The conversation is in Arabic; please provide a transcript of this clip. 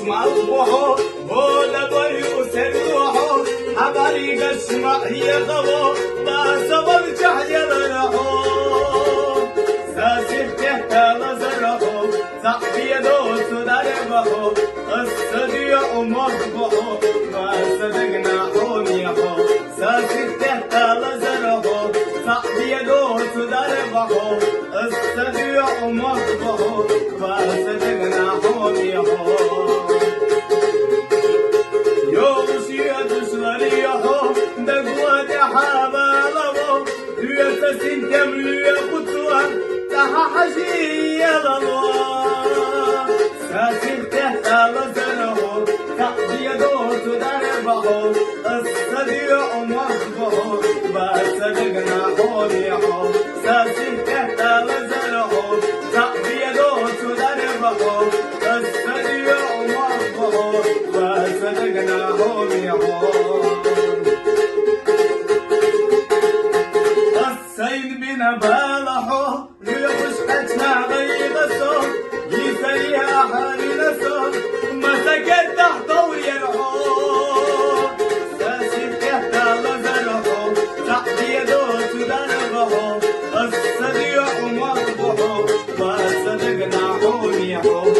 اسمع الضحى ولا ضيق سروحه حبالي قسمة هي غبو ما سبب جحجر رحو ساسف تحت لزرحو صحبي دوس دربحو الصديع مطبحو ما صدقنا حونيحو ساسف تحت لزرحو صحبي دوس دربحو الصديع مطبحو ما صدقنا حونيحو كملوا قدوة تححشي الله ساسف تحت لزره تحدي دوت دربه الصديع مصبه بصدقنا حوليه ساسف تحت لزره تحدي دوت دربه الصديع مصبه بصدقنا حوليه سيد بنا بالحو ليخش حجنا غيب الصوم يسريها حالي نسوم مسكت تحت ويرحو ساسف تحت لزرحو تحت يدوس دربحو الصديع مطبحو ما صدقنا حوليحو